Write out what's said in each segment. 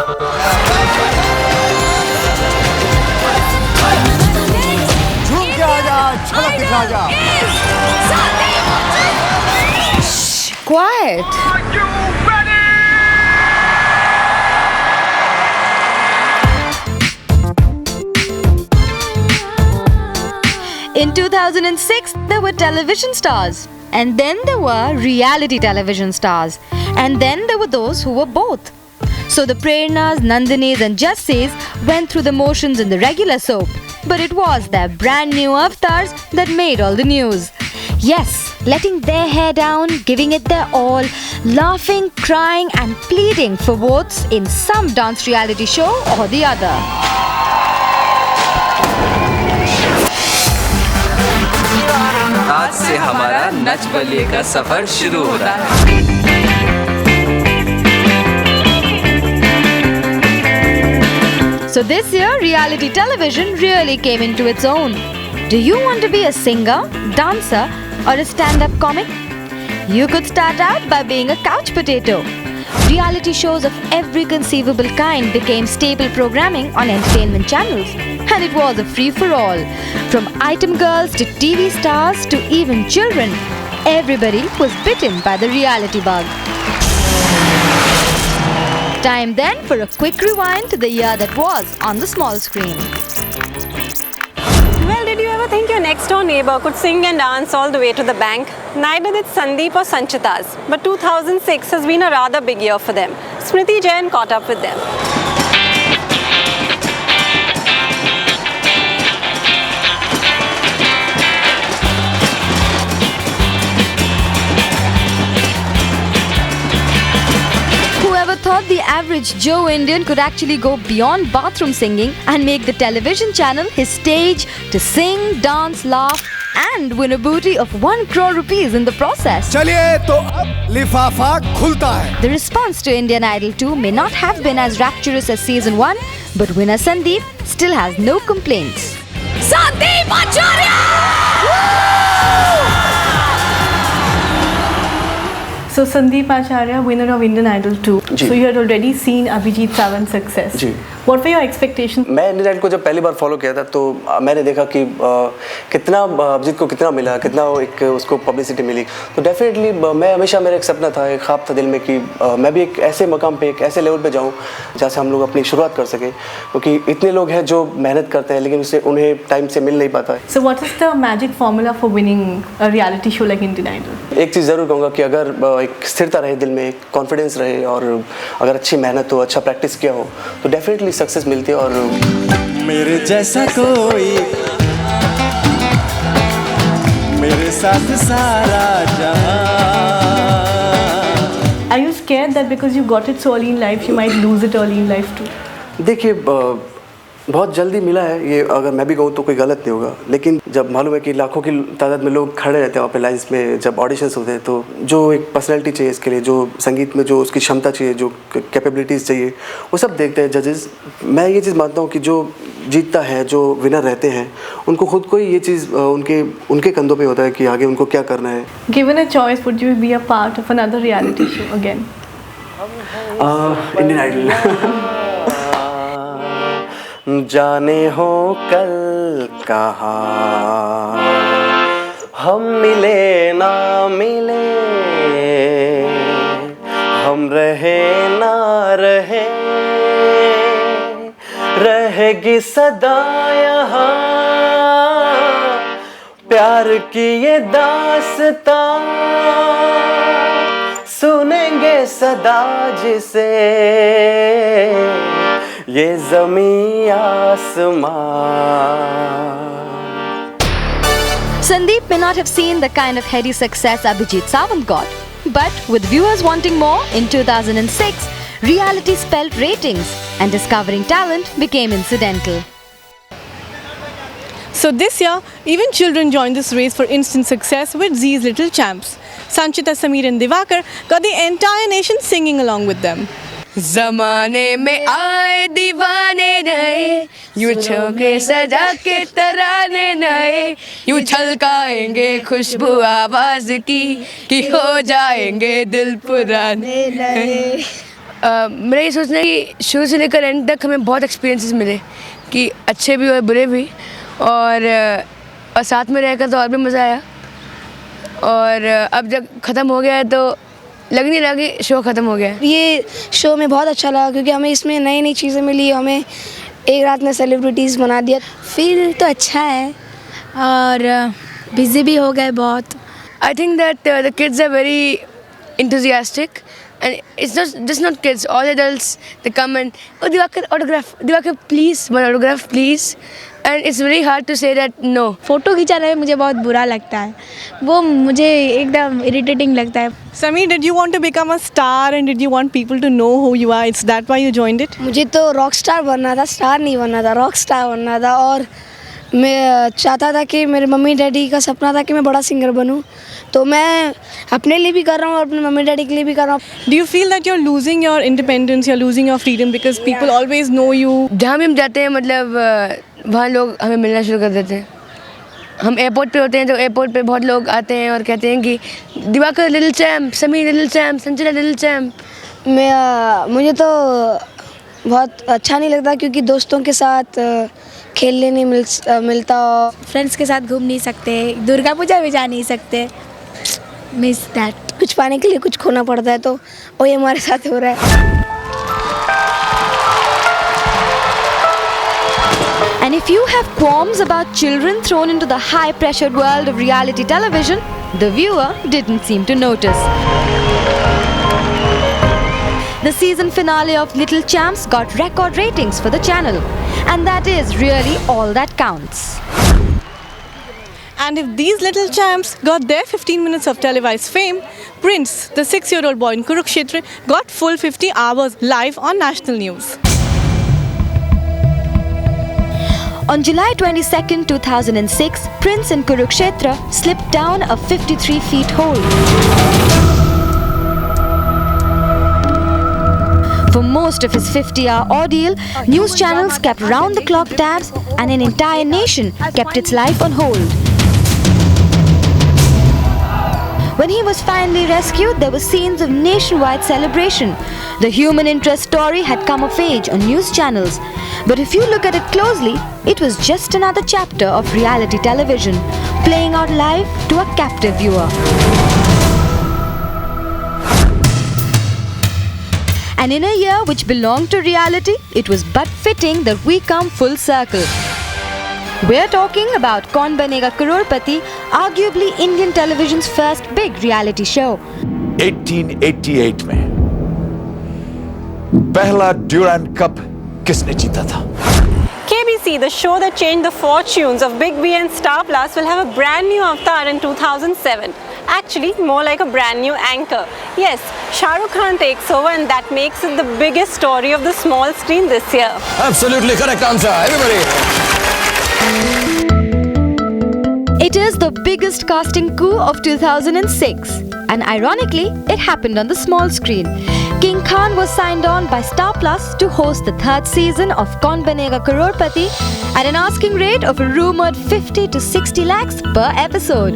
झूम के आ जा, झलक दिखा जा। Quiet. In 2006, there were television stars. And then there were reality television stars. And then there were those who were both. So the Prernas, Nandinis and Jassis went through the motions in the regular soap. But it was their brand new avatars that made all the news. Yes, letting their hair down, giving it their all, laughing, crying and pleading for votes in some dance reality show or the other. आज से हमारा नच बलिए का सफर शुरू हो रहा है। So this year, reality television really came into its own. Do you want to be a singer, dancer, or a stand-up comic? You could start out by being a couch potato. Reality shows of every conceivable kind became staple programming on entertainment channels. And it was a free-for-all. From item girls to TV stars to even children, everybody was bitten by the reality bug. Time then for a quick rewind to the year that was on the small screen. Well, did you ever think your next door neighbor could sing and dance all the way to the bank? Neither did Sandeep or Sanchita's. But 2006 has been a rather big year for them. Smriti Jain caught up with them. Whoever thought the average Joe Indian could actually go beyond bathroom singing and make the television channel his stage to sing, dance, laugh and win a booty of 1 crore rupees in the process? चलिए तो अब लिफाफा खुलता है। The response to Indian Idol 2 may not have been as rapturous as season 1, but winner Sandeep still has no complaints. Sandeep Acharya! So Sandeep Acharya, winner of Indian Idol 2. So you had already seen Abhijit Sawant's success. जी. What were your expectations? मैं Indian Idol को जब पहली बार follow किया था तो मैंने देखा कि कितना अभिजीत को कितना मिला, कितना एक उसको पब्लिसिटी मिली। तो डेफिनेटली मैं हमेशा मेरा एक सपना था, एक ख्वाब था दिल में कि मैं भी एक ऐसे मकाम पे, एक ऐसे लेवल पे जाऊँ जहाँ से हम लोग अपनी शुरुआत कर सकें, क्योंकि इतने लोग हैं जो मेहनत करते हैं लेकिन उससे उन्हें टाइम से मिल नहीं पाता है। So what is the magic formula for winning a reality show like Indian Idol? एक चीज़ ज़रूर कहूँगा कि अगर एक स्थिरता रहे दिल में, एक कॉन्फिडेंस रहे और अगर अच्छी मेहनत हो, अच्छा प्रैक्टिस किया हो तो डेफिनेटली सक्सेस मिलती है। और मेरे जैसा कोई मेरे साथ सारा जहां। Are you scared that because you got it so early in life, you might lose it early in life too? देखिए बहुत जल्दी मिला है ये, अगर मैं भी कहूँ तो कोई गलत नहीं होगा, लेकिन जब मालूम है कि लाखों की तादाद में लोग खड़े रहते हैं वहाँ पे लाइन्स में, जब ऑडिशंस होते हैं तो जो एक पर्सनैलिटी चाहिए इसके लिए, जो संगीत में जो उसकी क्षमता चाहिए, जो कैपेबिलिटीज़ चाहिए, वो सब देखते हैं जजेस। मैं ये चीज़ मानता हूँ कि जो जीतता है, जो विनर रहते हैं, उनको खुद को ही ये चीज़ उनके कंधों पे होता है कि आगे उनको क्या करना है। Given a choice, would you be a part of another reality show again? Indian Idol. जाने हो कल कहा हम मिले ना मिले, हम रहे ना रहे, रहेगी सदा यहाँ प्यार की ये दास्तां, सुनेंगे सदा जिसे ये ज़मीं आसमां। Sandeep may not have seen the kind of heady success Abhijit Sawant got, but with viewers wanting more in 2006, reality spelled ratings and discovering talent became incidental. So this year, even children joined this race for instant success with Zee's Little Champs. Sanchita, Sameer and Divakar got the entire nation singing along with them. ज़माने में आए दीवाने नए, यूं झोंके सजा के तराने नए, यूं छलकाएंगे खुशबू आवाज की कि हो जाएंगे दिल पुराने नए। मेरा ये सोचना है कि शुरू से लेकर एंड तक हमें बहुत एक्सपीरियंसेस मिले, कि अच्छे भी और बुरे भी, और साथ में रहकर तो और भी मज़ा आया। और अब जब ख़त्म हो गया है तो लग नहीं रहा कि शो ख़त्म हो गया है। ये शो में बहुत अच्छा लगा क्योंकि हमें इसमें नई नई चीज़ें मिली, हमें एक रात में सेलिब्रिटीज़ बना दिया। फील तो अच्छा है और बिजी भी हो गए बहुत। I think that the kids are very enthusiastic, and it's just not kids, all adults, they come and, oh Diwakar, autograph, Diwakar please, one autograph please, and it's very hard to say that no. Photo खिंचाने में मुझे बहुत बुरा लगता है, वो मुझे एकदम इरिटेटिंग लगता है। Sameer, did you want to become a star and did you want people to know who you are? It's that why you joined it? मुझे तो रॉक स्टार बनना था, स्टार नहीं बनना था, रॉक स्टार बनना था। और मैं चाहता था कि मेरे मम्मी डैडी का सपना था कि मैं बड़ा सिंगर बनूं, तो मैं अपने लिए भी कर रहा हूँ और अपने मम्मी डैडी के लिए भी कर रहा हूँ। Do you feel that you're losing your independence, you're losing your freedom because people always know you? जहाँ भी हम जाते हैं मतलब वहाँ लोग हमें मिलना शुरू कर देते हैं। हम एयरपोर्ट पे होते हैं तो एयरपोर्ट पे बहुत लोग आते हैं और कहते हैं कि Diwakar little champ, Sameer little champ, Sanchita little champ. मुझे तो बहुत अच्छा नहीं लगता क्योंकि दोस्तों के साथ खेलने नहीं मिलता। फ्रेंड्स के साथ घूम नहीं सकते, दुर्गा पूजा भी जा नहीं सकते। Miss that. कुछ पाने के लिए कुछ खोना पड़ता है, तो वही हमारे साथ हो रहा है। And if you have qualms about children thrown into the high-pressured world of reality television, the viewer didn't seem to notice. The season finale of Little Champs got record ratings for the channel, and that is really all that counts. And if these little champs got their 15 minutes of televised fame, Prince, the 6-year-old boy in Kurukshetra, got full 50 hours live on national news. On July 22nd, 2006, Prince in Kurukshetra slipped down a 53-feet hole. For most of his 50-hour ordeal, news channels kept round-the-clock tabs and an entire nation kept its life on hold. When he was finally rescued, there were scenes of nationwide celebration. The human interest story had come of age on news channels. But if you look at it closely, it was just another chapter of reality television, playing out live to a captive viewer. And in a year which belonged to reality, it was but fitting that we come full circle. We're talking about Kaun Banega Crorepati, arguably Indian television's first big reality show. 1888 में पहला ड्यूरैंड cup किसने जीता था? KBC, the show that changed the fortunes of Big B and Star Plus, will have a brand new avatar in 2007. Actually, more like a brand new anchor. Yes, Shah Rukh Khan takes over, and that makes it the biggest story of the small screen this year. Absolutely correct answer, everybody. It is the biggest casting coup of 2006, and ironically, it happened on the small screen. King Khan was signed on by Star Plus to host the third season of Kaun Banega Crorepati at an asking rate of a rumored 50 to 60 lakhs per episode.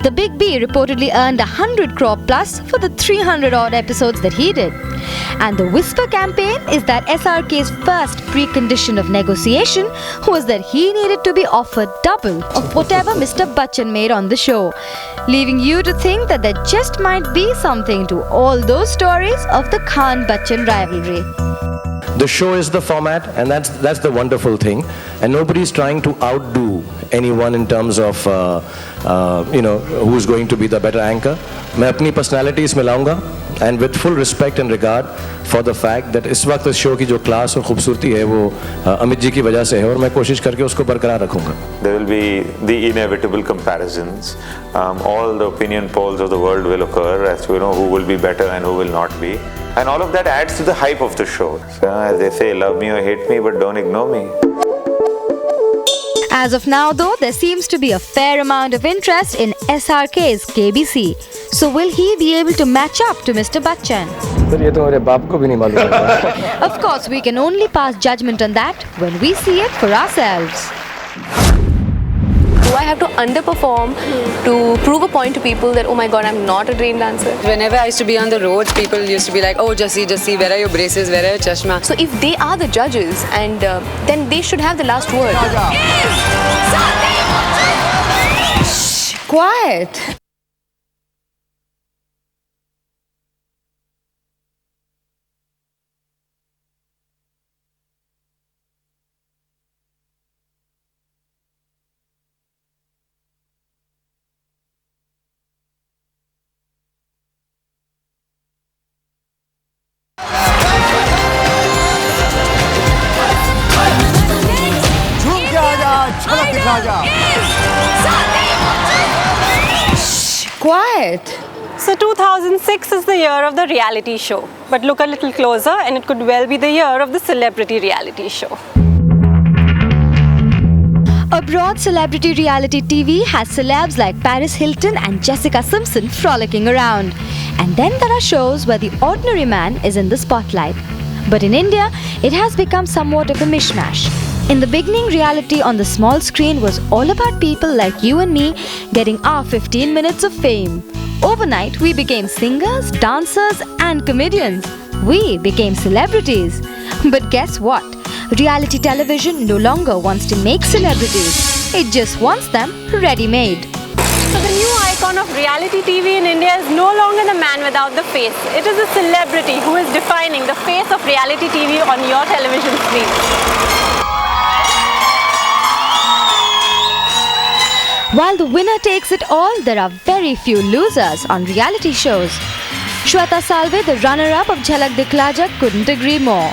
The Big B reportedly earned 100 crore plus for the 300 odd episodes that he did. And the whisper campaign is that SRK's first precondition of negotiation was that he needed to be offered double of whatever Mr. Bachchan made on the show, leaving you to think that there just might be something to all those stories of the Khan-Bachchan rivalry. The show is the format, and that's the wonderful thing. And nobody's trying to outdo anyone in terms of who's going to be the better anchor. मैं अपनी personality इसमें लाऊंगा, and with full respect and regard for the fact that इस वक्त इस show की जो class और खूबसूरती है वो अमित जी की वजह से है, और मैं कोशिश करके उसको बरकरार रखूंगा. There will be the inevitable comparisons. All the opinion polls of the world will occur as to who will be better and who will not be. And all of that adds to the hype of the show. So, as they say, love me or hate me, but don't ignore me. As of now, though, there seems to be a fair amount of interest in SRK's KBC. So will he be able to match up to Mr. Bachchan? ये तो मेरे बाप को भी नहीं मालूम. Of course, we can only pass judgment on that when we see it for ourselves. I have to underperform to prove a point to people that, oh my god, I'm not a trained dancer? Whenever I used to be on the roads, people used to be like, oh, Jassi, where are your braces, where are your chashma? So if they are the judges, and then they should have the last word. Quiet. झूम के आ जा, झलक दिखा जा। Quiet. So 2006 is the year of the reality show. But look a little closer and it could well be the year of the celebrity reality show. Abroad, celebrity reality TV has celebs like Paris Hilton and Jessica Simpson frolicking around. And then there are shows where the ordinary man is in the spotlight. But in India, it has become somewhat of a mishmash. In the beginning, reality on the small screen was all about people like you and me getting our 15 minutes of fame. Overnight, we became singers, dancers, and comedians. We became celebrities. But guess what? Reality television no longer wants to make celebrities. It just wants them ready-made. So the new icon of reality TV in India is no longer the man without the face. It is a celebrity who is defining the face of reality TV on your television screen. While the winner takes it all, there are very few losers on reality shows. Shweta Salve, the runner-up of Jhalak Dikhla Ja, couldn't agree more.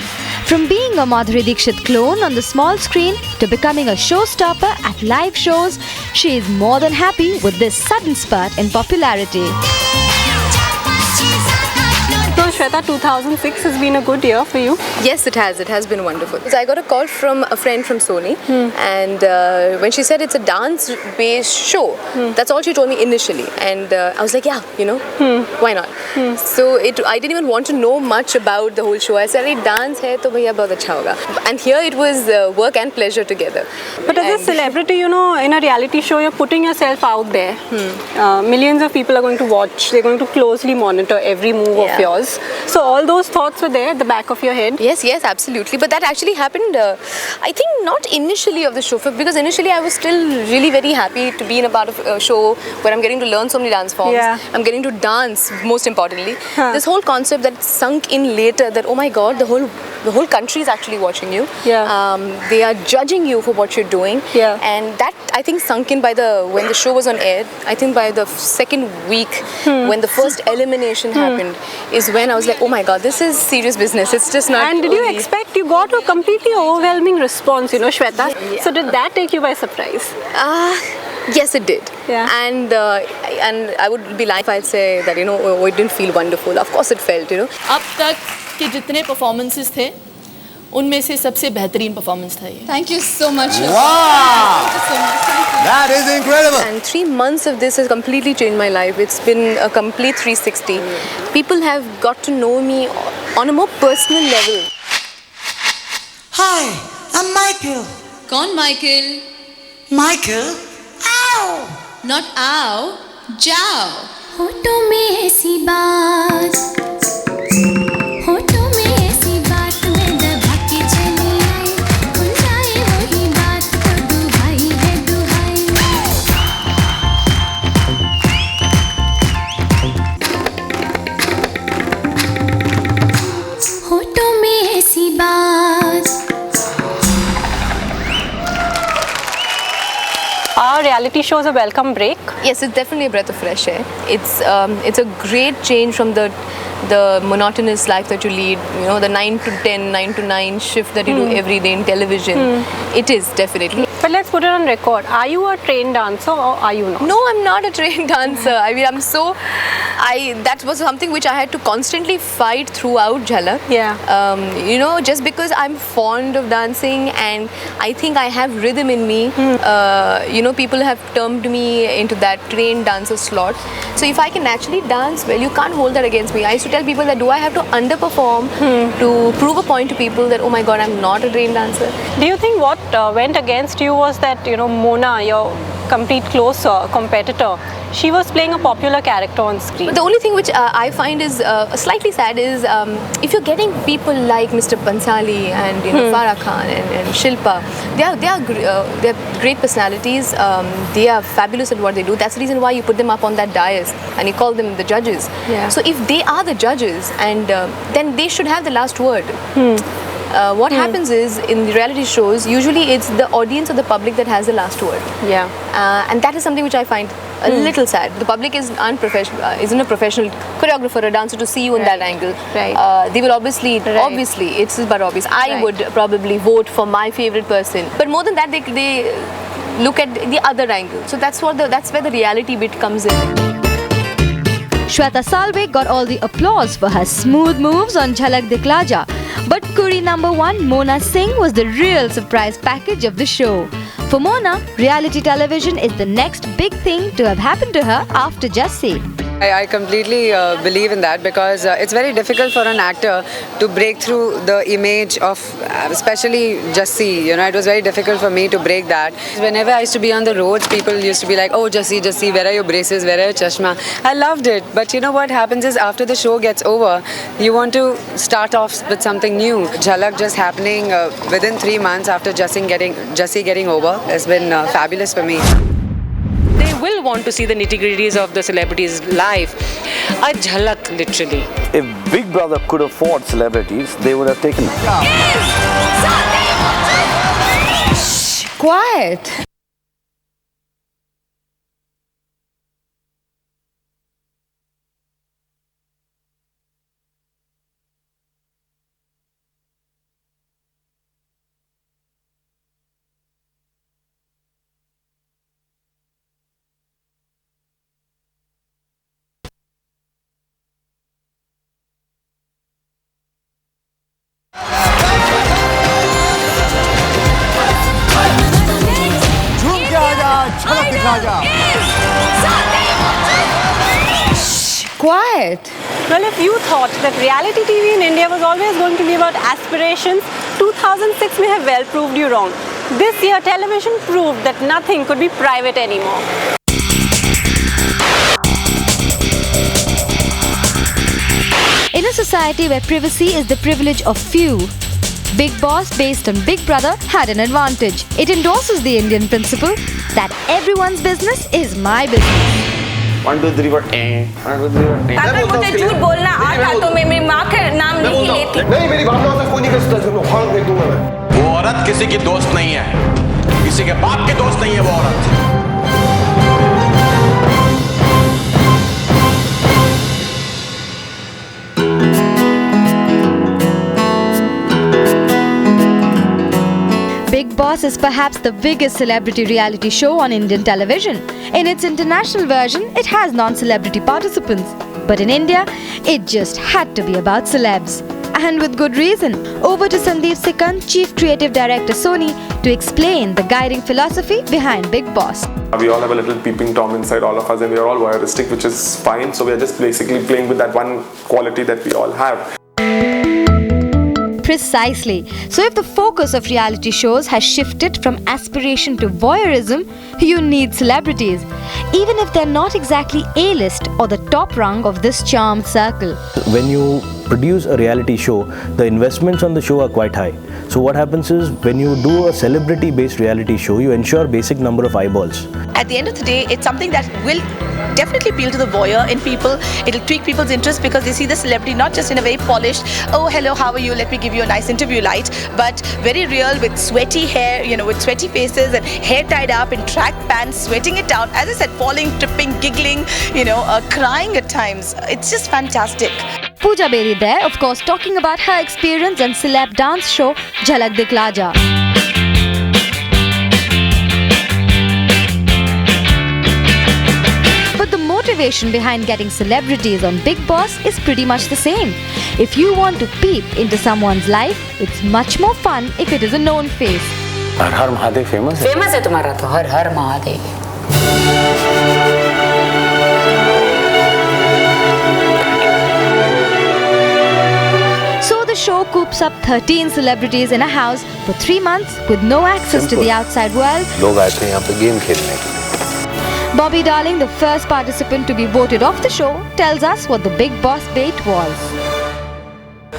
From being a Madhuri Dixit clone on the small screen to becoming a showstopper at live shows, she is more than happy with this sudden spurt in popularity. So Shweta, 2006 has been a good year for you. Yes, it has. It has been wonderful. So I got a call from a friend from Sony, and when she said it's a dance-based show, that's all she told me initially. And I was like, yeah, why not? So I didn't even want to know much about the whole show. I said, dance hai to bhaiya bahut acha hoga. And here it was work and pleasure together. But as a celebrity, in a reality show, you're putting yourself out there. Millions of people are going to watch. They're going to closely monitor every move of yours. So all those thoughts were there at the back of your head? Yes, absolutely. But that actually happened, I think not initially of the show, because initially I was still really very happy to be in a part of a show where I'm getting to learn so many dance forms. Yeah. I'm getting to dance, most importantly. This whole concept that sunk in later, that oh my god, the whole country is actually watching you. Yeah. They are judging you for what you're doing. Yeah. And that I think sunk in when the show was on air. I think by the second week, when the first elimination happened, is when I was like, oh my god, this is serious business. It's just not. And did you expect, you got a completely overwhelming response, Shweta? Yeah. So did that take you by surprise? Yes, it did. Yeah. And I would be lying if I'd say that, it didn't feel wonderful. Of course it felt, अब तक के जितने performances थे, उनमें से सबसे बेहतरीन performance था ये. Thank you so much. Wow! That is incredible. And 3 months of this has completely changed my life. It's been a complete 360. People have got to know me on a more personal level. Hi, I'm Michael. कौन Michael? Michael? Ow! Not ow, जाओ. होठों में ऐसी बात, होठों में ऐसी बात मैं दबा के चली आई, खुल जाए वही बात तो दुहाई है दुहाई. होठों में ऐसी बात. Our reality shows a welcome break. Yes, it's definitely a breath of fresh air. It's a great change from the monotonous life that you lead, the 9 to 10, 9 to 9 shift that you do every day in television. It is definitely. But let's put it on record. Are you a trained dancer or are you not? No, I'm not a trained dancer. I mean, that was something which I had to constantly fight throughout Jhalak. Yeah. Just because I'm fond of dancing and I think I have rhythm in me, people have termed me into that trained dancer slot. So if I can naturally dance well, you can't hold that against me. I used to tell people that do I have to underperform to prove a point to people that, oh my god, I'm not a trained dancer. Do you think what went against you was that, Mona, your complete close competitor. She was playing a popular character on screen. But the only thing which I find is slightly sad is if you're getting people like Mr. Pansali and Farah Khan and Shilpa, they are great personalities. They are fabulous at what they do. That's the reason why you put them up on that dais and you call them the judges. Yeah. So if they are the judges, and then they should have the last word. What happens is, in the reality shows, usually it's the audience or the public that has the last word. Yeah. And that is something which I find a little sad. The public isn't a professional choreographer or dancer to see you in that angle. Right. They will obviously, it's but obvious. I would probably vote for my favorite person. But more than that, they look at the other angle. So that's where the reality bit comes in. Shweta Salve got all the applause for her smooth moves on Jhalak Dikhla Ja. But Kuri number 1 Mona Singh was the real surprise package of the show. For Mona, reality television is the next big thing to have happened to her after Jassi. I completely believe in that, because it's very difficult for an actor to break through the image of, especially Jassi. You know, it was very difficult for me to break that. Whenever I used to be on the roads, people used to be like, "Oh, Jassi, where are your braces? Where are your chashma?" I loved it. But you know what happens is, after the show gets over, you want to start off with something new. Jhalak just happening within 3 months after Jassi getting over has been fabulous for me. They will want to see the nitty-gritties of the celebrities' life. A jhalak, literally. If Big Brother could afford celebrities, they would have taken it. Shh, quiet. Shh, quiet. Well, if you thought that reality TV in India was always going to be about aspirations, 2006 may have well proved you wrong. This year, television proved that nothing could be private anymore. In a society where privacy is the privilege of few, Bigg Boss, based on Big Brother, had an advantage. It endorses the Indian principle that everyone's business is my business. 1, 2, 3, 4. 1, 2, 3, 4. अगर मुझे झूठ बोलना आता तो मैं मेरी माँ का नाम नहीं लेती। नहीं, मेरी भावनाओं से कोई नहीं कर सकता। खान फेंक दूंगा मैं। वो औरत किसी की दोस्त नहीं है, किसी के बाप की दोस्त नहीं है वो औरत। Bigg Boss is perhaps the biggest celebrity reality show on Indian television. In its international version, it has non-celebrity participants. But in India, it just had to be about celebs. And with good reason. Over to Sandeep Sikand, Chief Creative Director Sony, to explain the guiding philosophy behind Bigg Boss. We all have a little peeping Tom inside all of us, and we are all voyeuristic, which is fine. So we are just basically playing with that one quality that we all have. Precisely. So if the focus of reality shows has shifted from aspiration to voyeurism, you need celebrities, even if they're not exactly A-list or the top rung of this charmed circle. When you produce a reality show, the investments on the show are quite high. So what happens is, when you do a celebrity-based reality show, you ensure basic number of eyeballs. At the end of the day, it's something that will definitely appeal to the voyeur in people. It'll tweak people's interest because they see the celebrity not just in a very polished, oh hello, how are you, let me give you a nice interview light, but very real, with sweaty hair, with sweaty faces and hair tied up in track pants, sweating it out, as I said, falling, tripping, giggling, crying at times. It's just fantastic. Pooja Bedi there, of course, talking about her experience on celeb dance show Jhalak Dikhla Ja. But the motivation behind getting celebrities on Bigg Boss is pretty much the same. If you want to peep into someone's life, it's much more fun if it is a known face. Her her Mahadev famous है। Famous है तुम्हारा तो हर हर Mahadev. The show coops up 13 celebrities in a house for 3 months with no access to the outside world. लोग आए थे यहाँ पे game खेलने के लिए। Bobby Darling, the first participant to be voted off the show, tells us what the Big Boss bait was.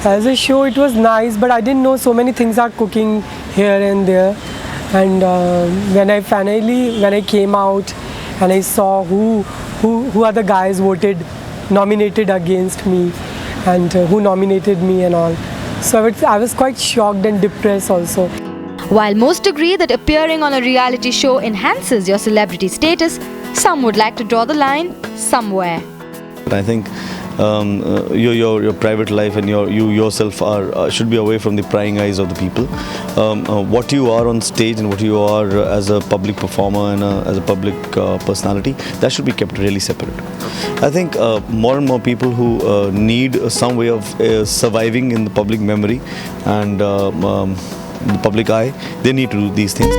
As a show, it was nice, but I didn't know so many things are cooking here and there. And when I came out and I saw who are the guys nominated against me, and who nominated me and all, so I was quite shocked and depressed also. While most agree that appearing on a reality show enhances your celebrity status, some would like to draw the line somewhere. I think your private life and you yourself should be away from the prying eyes of the people. What you are on stage and what you are as a public performer and as a public personality, that should be kept really separate. I think more and more people who need some way of surviving in the public memory and the public eye, they need to do these things.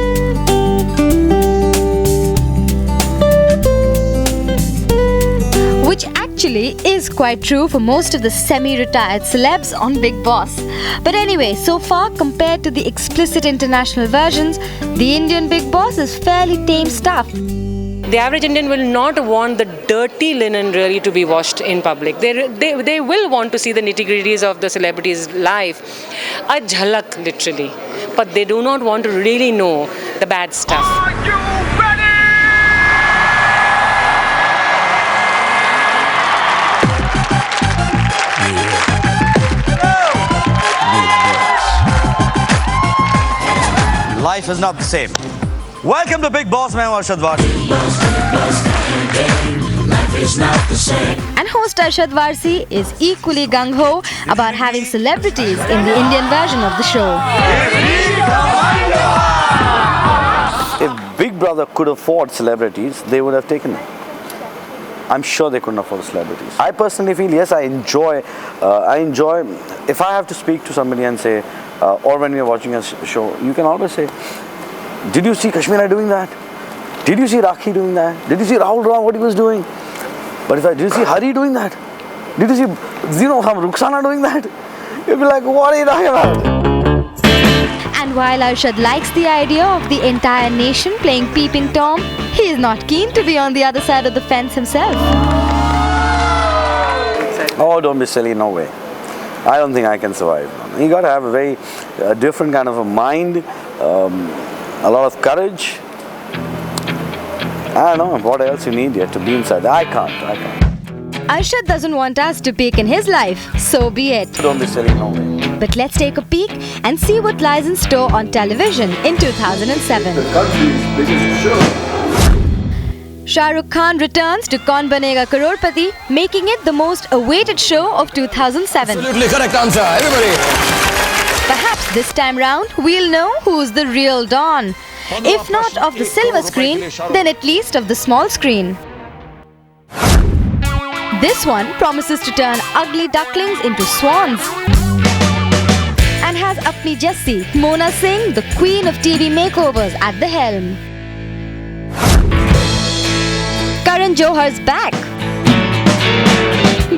Which actually is quite true for most of the semi-retired celebs on Big Boss. But anyway, so far compared to the explicit international versions, the Indian Big Boss is fairly tame stuff. The average Indian will not want the dirty linen really to be washed in public. They will want to see the nitty-gritties of the celebrity's life, a jhalak literally. But they do not want to really know the bad stuff. Life is not the same. Welcome to Big Boss, man. Arshad Varsi. And host Arshad Varsi is equally gung-ho about having celebrities in the Indian version of the show. If Big Brother could afford celebrities, they would have taken them. I'm sure they couldn't afford celebrities. I personally feel, yes, I enjoy, if I have to speak to somebody and say, or when we are watching a show, you can always say, did you see Kashmira doing that? Did you see Rakhi doing that? Did you see Rahul Ram, what he was doing? But did you see Hari doing that? Did you see, Rukhsana doing that? You'll be like, what are you talking about? And while Arshad likes the idea of the entire nation playing Peeping Tom, he is not keen to be on the other side of the fence himself. Oh, don't be silly, no way. I don't think I can survive. You got to have a very different kind of a mind, a lot of courage. I don't know what else you need yet to be inside. I can't. Arshad doesn't want us to peek in his life, so be it. Don't be silly, no way. But let's take a peek and see what lies in store on television in 2007. The country's biggest show. Shah Rukh Khan returns to Kaun Banega Crorepati, making it the most awaited show of 2007. Absolutely correct answer, everybody. Perhaps this time round, we'll know who's the real Don. If not of the silver screen, then at least of the small screen. This one promises to turn ugly ducklings into swans. And has Apni Jessi, Mona Singh, the queen of TV makeovers, at the helm. Karan Johar's back.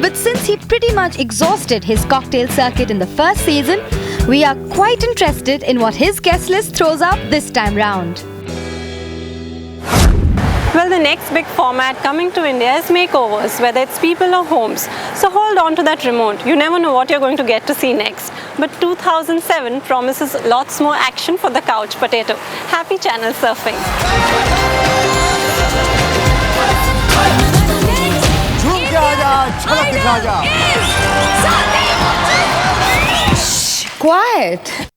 But since he pretty much exhausted his cocktail circuit in the first season, we are quite interested in what his guest list throws up this time round. Well, the next big format coming to India is makeovers, whether it's people or homes. So hold on to that remote. You never know what you're going to get to see next. But 2007 promises lots more action for the couch potato. Happy channel surfing. Quiet.